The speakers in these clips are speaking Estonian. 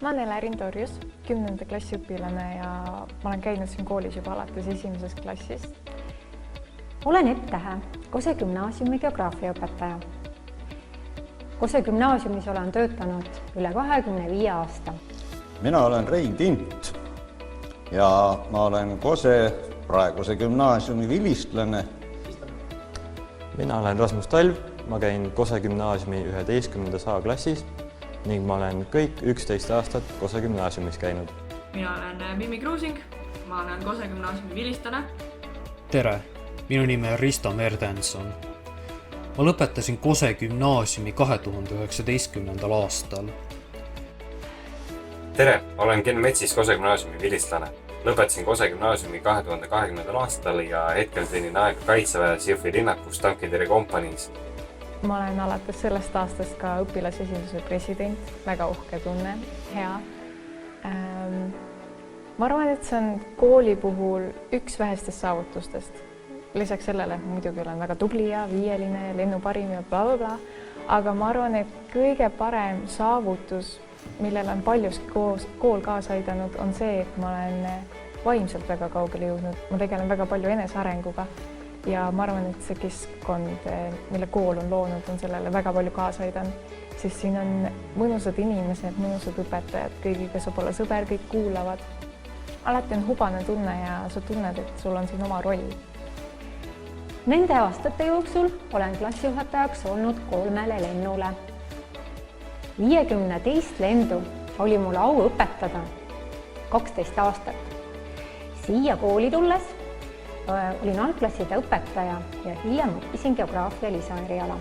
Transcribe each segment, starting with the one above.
Ma olen Elerin Torjus, 10. klassi õpilane ja ma olen käinud siin koolis juba alates 1. klassist. Olen Ett Tähe, Kose gümnaasiumi geograafiaõpetaja. Kose gümnaasiumis olen töötanud üle 25 aasta. Mina olen Rein Tint ja ma olen Kose praeguse gümnaasiumi vilistlane. Mina olen Rasmus Talv, ma käin Kose gümnaasiumi 11. A-klassis ning ma olen kõik 11 aastat Kose gümnaasiumis käinud. Mina olen Mimmi Kruusing, ma olen Kose gümnaasiumi vilistlane. Tere, minu nimi on Risto Merdenson. Ma lõpetasin Kose gümnaasiumi 2019. aastal. Tere, olen Ken Metsis, Kose gümnaasiumi vilistlane. Lõpetasin Kose gümnaasiumi 2020. aastal ja hetkel teenin aega Kaitseväes Jõhvi linnakus tankitõrje kompaniis. Ma olen alates sellest aastast ka õpilasesinduse president, väga uhke tunne, hea. Ma arvan, et see on kooli puhul üks vähestest saavutustest. Lisaks sellele muidugi olen väga tubli ja viieline, lennuparim ja blablabla, aga ma arvan, et kõige parem saavutus, millele on paljuski kool kaasa aidanud, on see, et ma olen vaimselt väga kaugele jõudnud. Ma tegelen väga palju enesearenguga ja ma arvan, et see keskkond, mille kool on loonud, on sellele väga palju kaasa aidanud, sest siin on mõnusad inimesed, mõnusad õpetajad, kõigiga saab olla sõber, kõik kuulavad. Alati on hubane tunne ja sa tunned, et sul on siin oma roll. Nende aastate jooksul olen klassijuhatajaks olnud 3 lennule. 52 lendu oli mul au õpetada 12 aastat. Siia kooli tulles olin algklasside õpetaja ja hiljem õppisin geograafia lisaeriala.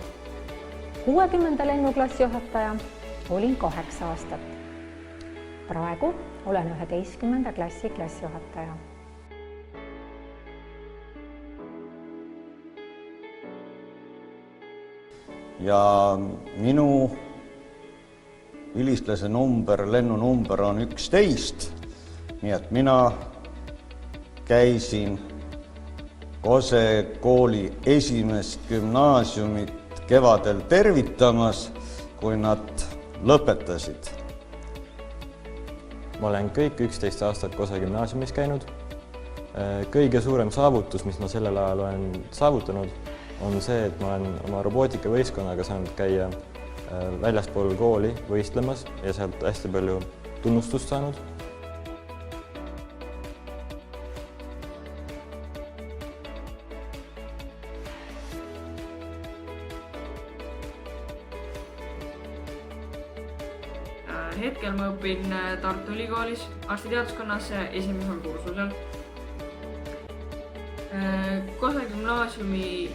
60. lennu klassijuhataja olin 8 aastat. Praegu olen 11. klassi klassijuhataja. Ja minu vilistlase lennunumber on 11, nii et mina käisin Kose kooli 1. gümnaasiumit kevadel tervitamas, kui nad lõpetasid. Ma olen kõik 11 aastat Kose gümnaasiumis käinud. Kõige suurem saavutus, mis ma sellel ajal olen saavutanud, on see, et ma olen oma robootikavõistkonnaga saanud käia väljaspool kooli võistlemas ja sealt hästi palju tunnustust saanud. Hetkel ma õpin Tartu Ülikoolis arstiteaduskonnas 1. kursusel. Kose gümnaasiumi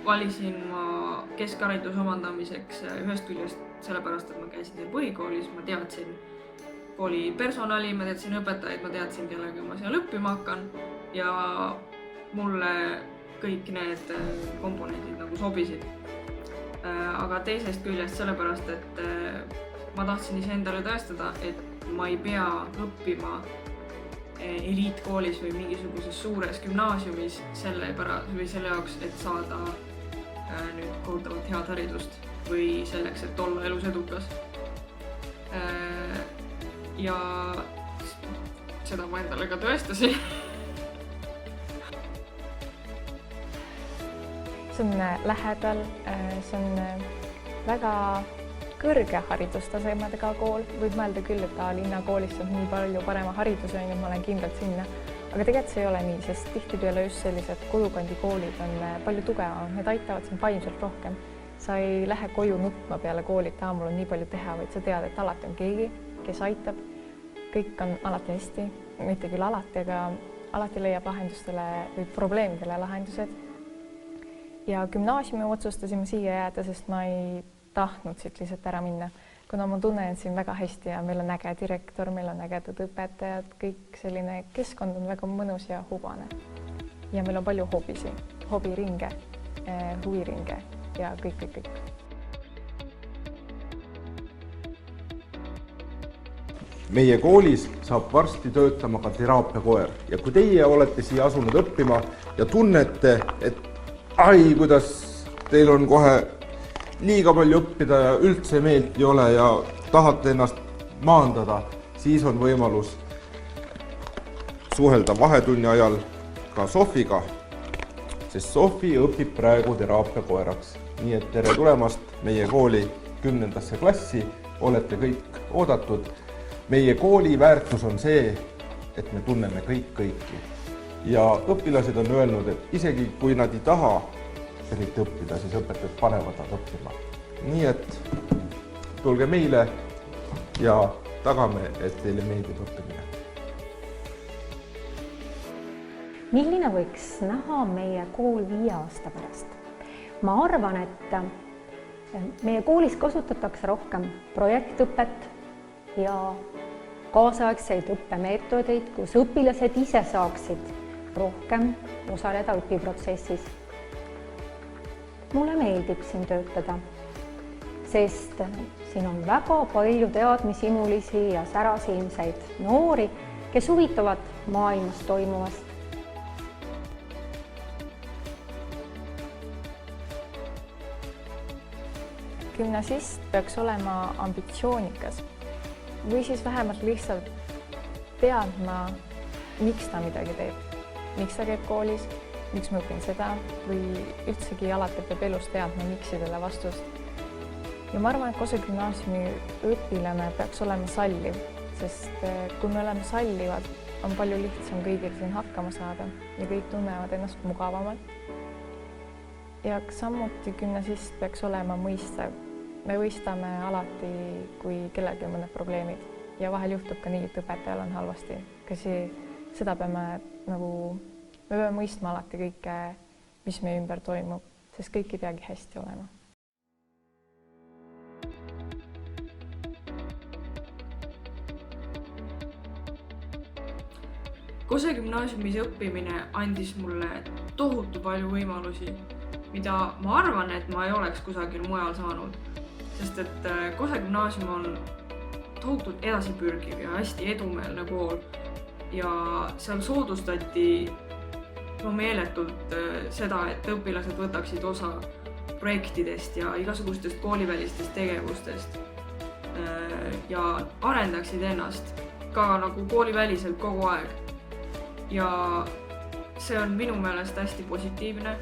valisin ma keskhariduse omandamiseks ühest küljest sellepärast, et ma käisin seal põhikoolis, ma teadsin kooli personali, ma teadsin õpetajaid, ma teadsin, kellega ma seal õppima hakkan ja mulle kõik need komponendid nagu sobisid. Aga teisest küljest sellepärast, et ma tahtsin iseendale tõestada, et ma ei pea õppima eliitkoolis või mingisuguses suures gümnaasiumis selle jaoks, et saada nüüd kohutavalt head haridust või selleks, et olla elus edukas. Ja seda ma endale ka tõestasin. See on lähedal, see on väga kõrge haridustasemedega kool. Võib mõelda küll, et linnakoolis on nii palju parema hariduse ja ma olen kindlalt sinna. Aga tegelikult see ei ole nii, sest tihtipeale just sellised kodukandi koolid on palju tugevamad. Need aitavad sind vaimselt rohkem. Sa ei lähe koju nutma peale kooli, et mul on nii palju teha, vaid sa tead, et alati on keegi, kes aitab. Kõik on alati hästi, mitte küll alati, aga alati leiab lahendustele või probleemidele lahendused. Ja gümnaasiumi otsustasime siia jääda, sest ma ei tahtnud siit lihtsalt ära minna, kuna ma tunnen siin väga hästi ja meil on äge direktor, meil on ägedad õpetajad, kõik selline keskkond on väga mõnus ja hubane. Ja meil on palju hobiringe, huviringe ja kõik. Meie koolis saab varsti töötama ka teraapiakoer ja kui teie olete siia asunud õppima ja tunnete, et kuidas teil on kohe liiga palju õppida ja üldse meelt ei ole ja tahate ennast maandada, siis on võimalus suhelda vahetunni ajal ka Sofiga, sest Sofi õpib praegu teraapiakoeraks. Nii et tere tulemast meie kooli 10. klassi, olete kõik oodatud. Meie kooli väärtus on see, et me tunneme kõiki. Ja õpilased on öelnud, et isegi kui nad ei taha eriti õppida, siis õpetajad panevad nad õppima. Nii et tulge meile ja tagame, et teile meeldib õppimine. Milline võiks näha meie kool 5 aasta pärast? Ma arvan, et meie koolis kasutatakse rohkem projektõpet ja kaasaegseid õppemeetodeid, kus õpilased ise saaksid rohkem osaleda õpiprotsessis. Mulle meeldib siin töötada, sest siin on väga palju teadmisimulisi ja särasilmseid noori, kes huvitavad maailmas toimuvast. Gümnasist peaks olema ambitsioonikas või siis vähemalt lihtsalt teadma, miks ta midagi teeb. Miks ta käib koolis, miks ma õpin seda või üldsegi alati peab elus teadma miksidele vastust. Ja ma arvan, et Kose gümnaasiumi õpilane peaks olema salliv, sest kui me oleme sallivad, on palju lihtsam kõigil siin hakkama saada ja kõik tunnevad ennast mugavamalt. Ja samuti gümnasist peaks olema mõistev. Me võistame alati, kui kellelgi on mõned probleemid ja vahel juhtub ka nii, et õpetajal on halvasti. Seda me peame mõistma alati kõike, mis meie ümber toimub, sest kõik ei peagi hästi olema. Kose gümnaasiumis õppimine andis mulle tohutu palju võimalusi, mida ma arvan, et ma ei oleks kusagil mujal saanud, sest et Kose gümnaasium on tohutult edasipürgiv ja hästi edumeelne kool ja seal soodustati meeletult seda, et õpilased võtaksid osa projektidest ja igasugustest koolivälistest tegevustest ja arendaksid ennast ka nagu kooliväliselt kogu aeg. Ja see on minu meelest hästi positiivne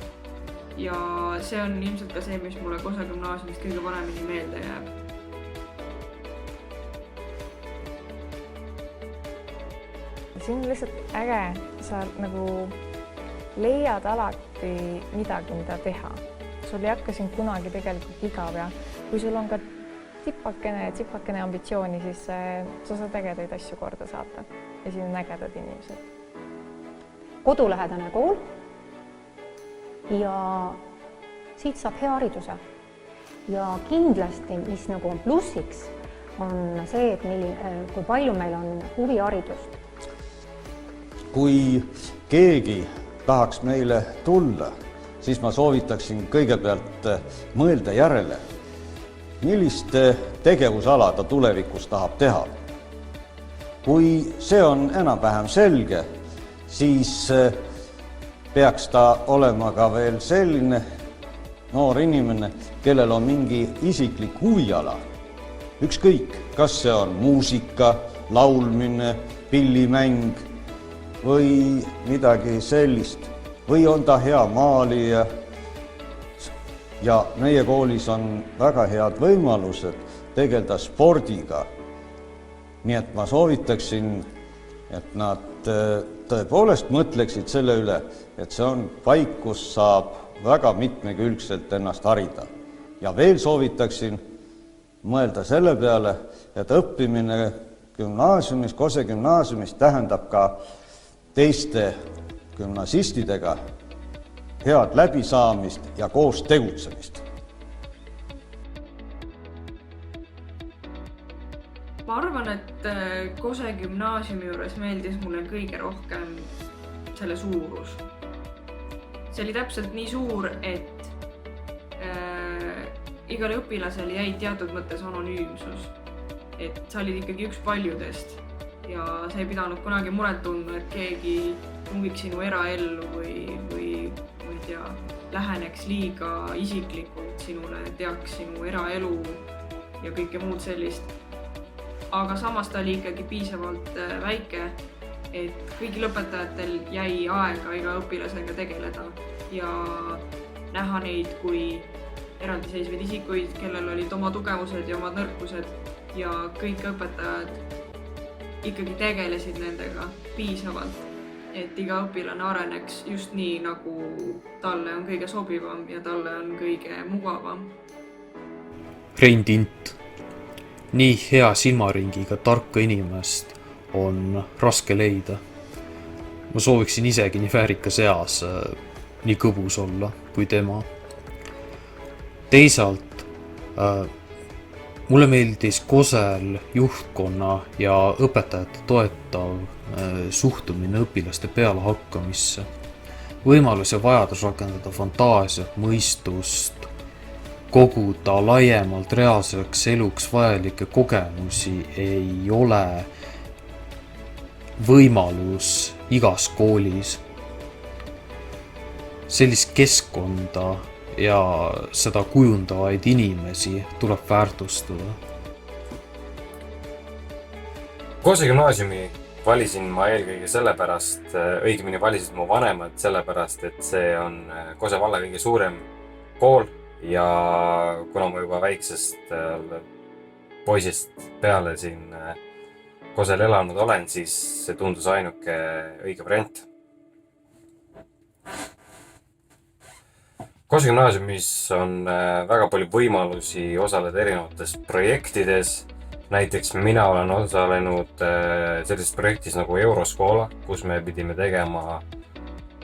ja see on ilmselt ka see, mis mulle Kose gümnaasiumist kõige paremini meelde jääb. Siin on lihtsalt äge, sa leiad alati midagi, mida teha. Sul ei hakka siin kunagi tegelikult igav ja kui sul on ka tsipakene ambitsiooni, siis sa saad ägedaid asju korda saata ja siin on ägedad inimesed. Kodulähedane kool ja siit saab hea hariduse. Ja kindlasti, mis on plussiks, on see, et kui palju meil on huviharidust. Kui keegi tahaks meile tulla, siis ma soovitaksin kõigepealt mõelda järele, millist tegevusala ta tulevikus tahab teha. Kui see on enam-vähem selge, siis peaks ta olema ka veel selline noor inimene, kellel on mingi isiklik huviala. Ükskõik, kas see on muusika, laulmine, pillimäng või midagi sellist. Või on ta hea maalija. Ja meie koolis on väga head võimalused tegeleda spordiga. Nii et ma soovitaksin, et nad tõepoolest mõtleksid selle üle, et see on paik, kus saab väga mitmekülgselt ennast harida. Ja veel soovitaksin mõelda selle peale, et õppimine gümnaasiumis, Kose gümnaasiumis tähendab ka teiste gümnasistidega head läbisaamist ja koos tegutsemist. Ma arvan, et Kose gümnaasiumi juures meeldis mulle kõige rohkem selle suurus. See oli täpselt nii suur, et igal õpilasel jäi teatud mõttes anonüümsus. Et sa olid ikkagi üks paljudest ja sa ei pidanud kunagi muret tundma, et keegi tungiks sinu eraellu või läheneks liiga isiklikult sinule, teaks sinu eraelu ja kõike muud sellist. aga samas ta oli ikkagi piisavalt väike, et kõigil õpetajatel jäi aega iga õpilasega tegeleda ja näha neid kui eraldiseisvaid isikuid, kellel olid oma tugevused ja omad nõrkused ja kõik õpetajad ikkagi tegelesid nendega piisavalt, et iga õpilane areneks just nii, nagu talle on kõige sobivam ja talle on kõige mugavam. Rein Tint. Nii hea silmaringiga tarka inimest on raske leida. Ma sooviksin isegi nii väärikas eas nii kõbus olla kui tema. Teisalt mulle meeldis Kosel juhtkonna ja õpetajate toetav suhtumine õpilaste pealehakkamisse. Võimalus ja vajadus rakendada fantaasiat, mõistust, koguda laiemalt reaalseks eluks vajalikke kogemusi ei ole võimalus igas koolis. Sellist keskkonda ja seda kujundavaid inimesi tuleb väärtustada. Kose gümnaasiumi valisin ma eelkõige sellepärast, õigemini valisid mu vanemad sellepärast, et see on Kose valla kõige suurem kool ja kuna ma juba väiksest poisist peale siin Kosel elanud olen, siis see tundus ainuke õige variant. Kose gümnaasiumis on väga palju võimalusi osaleda erinevates projektides. Näiteks mina olen osalenud sellises projektis nagu Euroskoola, kus me pidime tegema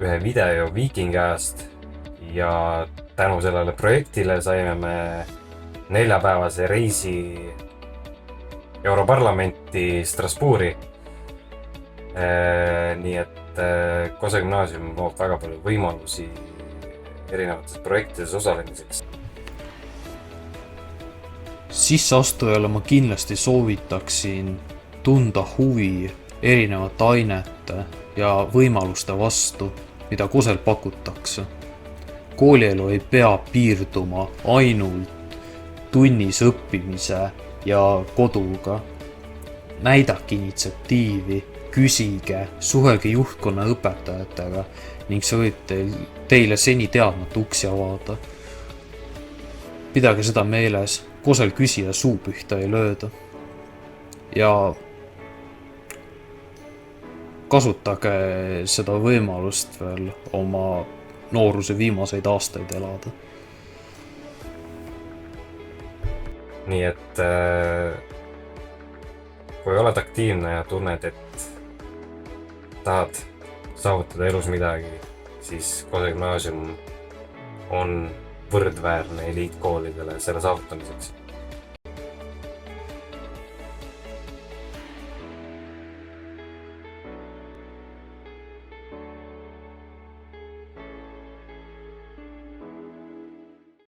ühe video Viikingi ajast ja tänu sellele projektile saime me 4-päevase reisi Europarlamenti Strasbourgi. Nii et Kose gümnaasium loob väga palju võimalusi erinevates projektides osalemiseks. Sisseastujale ma kindlasti soovitaksin tunda huvi erinevate ainete ja võimaluste vastu, mida Kosel pakutakse. Koolielu ei pea piirduma ainult tunnis õppimise ja koduga. Näidake initsiatiivi, küsige, suhelge juhtkonna õpetajatega ning see võib teile seni teadmata uksi avada. Pidage seda meeles, Kosel küsija suu pühta ei lööda. Ja kasutage seda võimalust veel oma nooruse viimaseid aastaid elada. Nii et kui oled aktiivne ja tunned, et tahad saavutada elus midagi, siis Kose gümnaasium on võrdväärne eliitkoolidele selle saavutamiseks.